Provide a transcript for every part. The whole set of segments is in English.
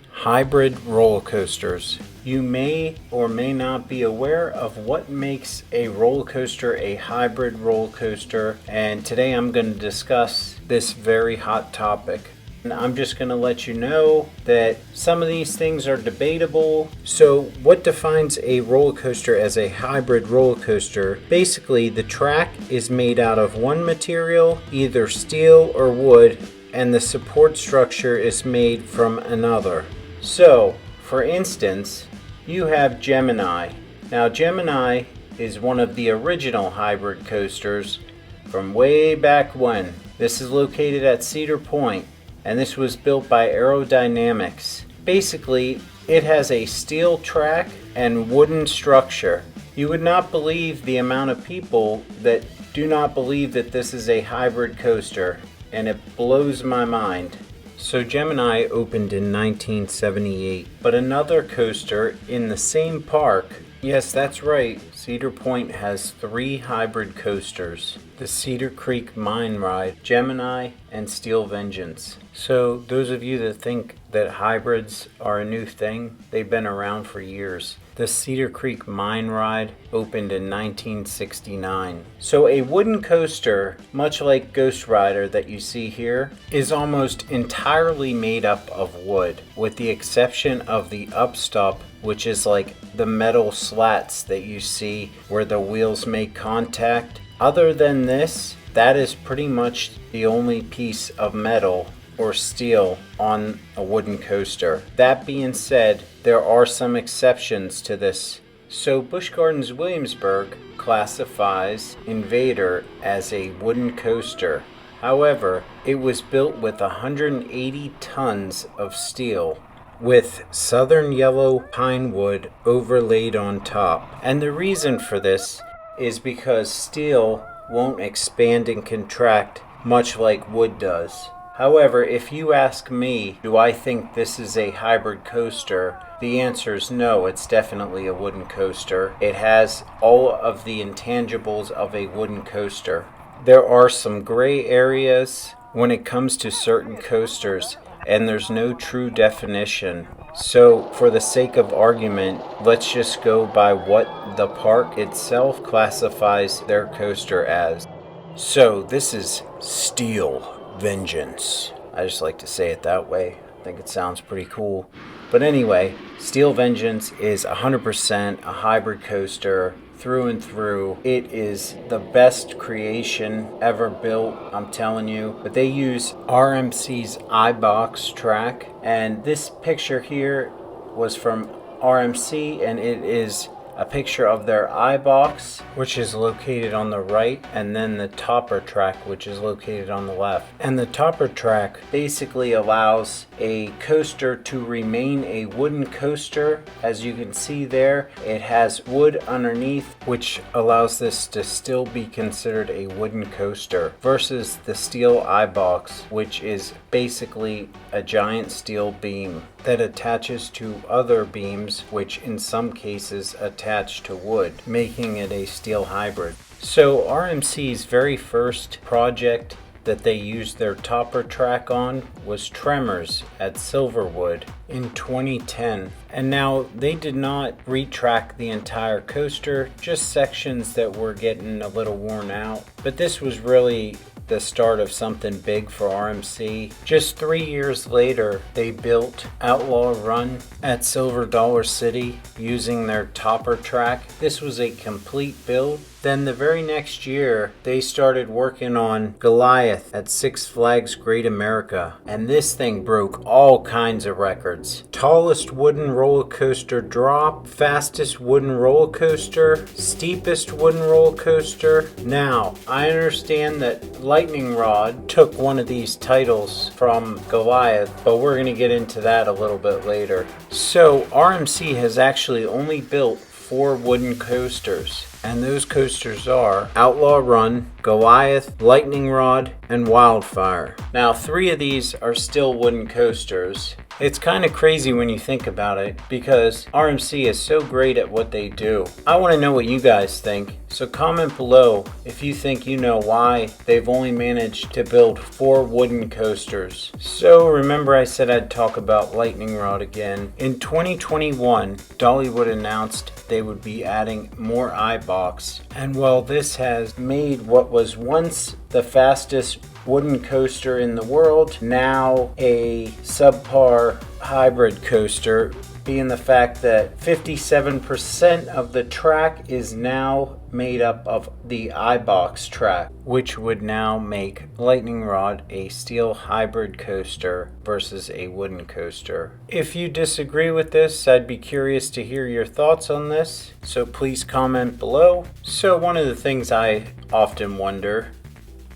Hybrid roller coasters. You may or may not be aware of what makes a roller coaster a hybrid roller coaster, and today I'm going to discuss this very hot topic. And I'm just going to let you know that some of these things are debatable. So what defines a roller coaster as a hybrid roller coaster? Basically, the track is made out of one material, either steel or wood, and the support structure is made from another. So, for instance, you have Gemini. Now, Gemini is one of the original hybrid coasters from way back when. This is located at Cedar Point, and this was built by Aerodynamics. Basically, it has a steel track and wooden structure. You would not believe the amount of people that do not believe that this is a hybrid coaster, and it blows my mind. So Gemini opened in 1978, but another coaster in the same park, yes, that's right, Cedar Point has 3 hybrid coasters: the Cedar Creek Mine Ride, Gemini, and Steel Vengeance. So those of you that think that hybrids are a new thing, they've been around for years. The Cedar Creek Mine Ride opened in 1969. So a wooden coaster, much like Ghost Rider that you see here, is almost entirely made up of wood, with the exception of the upstop, which is like the metal slats that you see where the wheels make contact. Other than this, that is pretty much the only piece of metal or steel on a wooden coaster. That being said, there are some exceptions to this. So Busch Gardens Williamsburg classifies Invader as a wooden coaster. However, it was built with 180 tons of steel, with southern yellow pine wood overlaid on top. And the reason for this is because steel won't expand and contract much like wood does. However, if you ask me, do I think this is a hybrid coaster? The answer is no, it's definitely a wooden coaster. It has all of the intangibles of a wooden coaster. There are some gray areas when it comes to certain coasters, and there's no true definition. So for the sake of argument, let's just go by what the park itself classifies their coaster as. So this is Steel Vengeance. I just like to say it that way. I think it sounds pretty cool. But anyway, Steel Vengeance is 100% a hybrid coaster through and through. It is the best creation ever built, I'm telling you. But they use RMC's iBox track, and this picture here was from RMC, and it is a picture of their iBox, which is located on the right, and then the topper track, which is located on the left. And the topper track basically allows a coaster to remain a wooden coaster. As you can see there, it has wood underneath, which allows this to still be considered a wooden coaster, versus the steel iBox, which is basically a giant steel beam that attaches to other beams, which in some cases attach to wood, making it a steel hybrid. So RMC's very first project that they used their topper track on was Tremors at Silverwood in 2010. And now they did not retrack the entire coaster, just sections that were getting a little worn out. But this was really the start of something big for RMC. Just 3 years later, they built Outlaw Run at Silver Dollar City using their topper track. This was a complete build. Then the very next year, they started working on Goliath at Six Flags Great America, and this thing broke all kinds of records. Tallest wooden roller coaster drop, fastest wooden roller coaster, steepest wooden roller coaster. Now, I understand that Lightning Rod took one of these titles from Goliath, but we're going to get into that a little bit later. So RMC has actually only built 4 wooden coasters, and those coasters are Outlaw Run, Goliath, Lightning Rod, and Wildfire. Now 3 of these are still wooden coasters, It's kind of crazy when you think about it because RMC is so great at what they do. I want to know what you guys think, so comment below if you think you know why they've only managed to build 4 wooden coasters. So remember I said I'd talk about Lightning Rod again. In 2021, Dollywood announced they would be adding more iBox, and while this has made what was once the fastest wooden coaster in the world now a subpar hybrid coaster, being the fact that 57% of the track is now made up of the iBox track, which would now make Lightning Rod a steel hybrid coaster versus a wooden coaster. If you disagree with this, I'd be curious to hear your thoughts on this, so please comment below. So one of the things I often wonder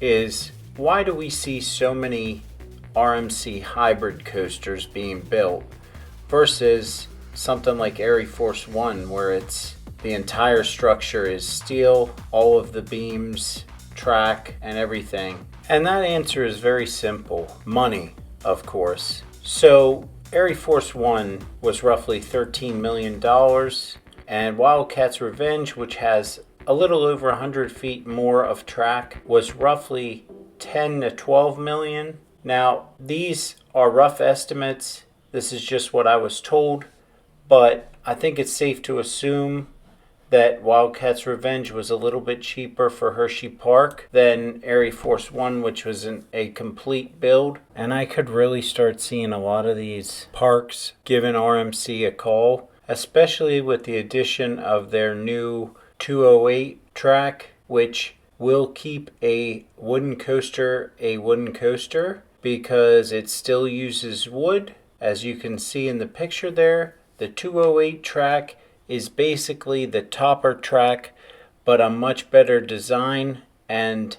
is, why do we see so many RMC hybrid coasters being built versus something like Air Force One, where it's the entire structure is steel, all of the beams, track, and everything? And that answer is very simple. Money, of course. So Air Force One was roughly $13 million, and Wildcat's Revenge, which has a little over 100 feet more of track, was roughly 10 to 12 million. Now, these are rough estimates. This is just what I was told, but I think it's safe to assume that Wildcat's Revenge was a little bit cheaper for Hershey Park than Air Force One, which was a complete build. And I could really start seeing a lot of these parks giving RMC a call, especially with the addition of their new 208 track, which will keep a wooden coaster because it still uses wood. As you can see in the picture there, the 208 track is basically the topper track, but a much better design, and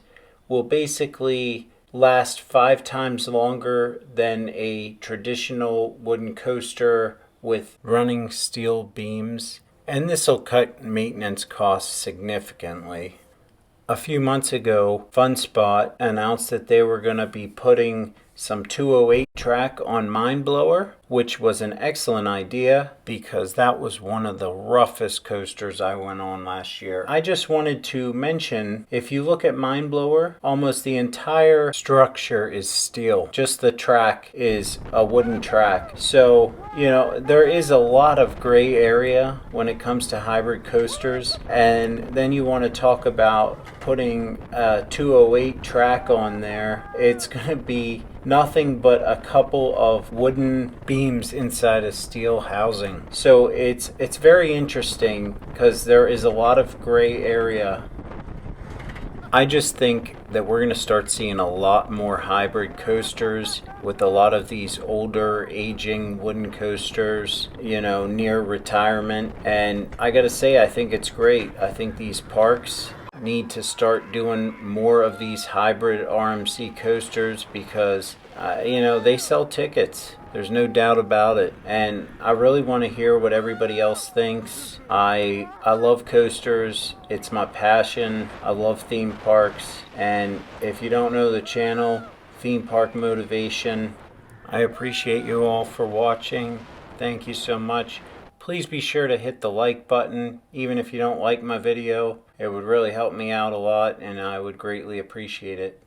will basically last 5 times longer than a traditional wooden coaster with running steel beams. And this will cut maintenance costs significantly. A few months ago, FunSpot announced that they were going to be putting some 208 track on Mindblower, which was an excellent idea because that was one of the roughest coasters I went on last year. I just wanted to mention, if you look at Mindblower, almost the entire structure is steel. Just the track is a wooden track. So, you know, there is a lot of gray area when it comes to hybrid coasters. And then you want to talk about putting a 208 track on there. It's going to be nothing but a couple of wooden beams inside a steel housing. So it's very interesting because there is a lot of gray area. I just think that we're going to start seeing a lot more hybrid coasters with a lot of these older, aging wooden coasters, you know, near retirement. And I got to say, I think it's great. I think these parks need to start doing more of these hybrid RMC coasters because you know, they sell tickets. There's no doubt about it. And I really want to hear what everybody else thinks. I love coasters. It's my passion. I love theme parks. And if you don't know the channel, Theme Park Motivation, I appreciate you all for watching. Thank you so much. Please be sure to hit the like button. Even if you don't like my video, it would really help me out a lot and I would greatly appreciate it.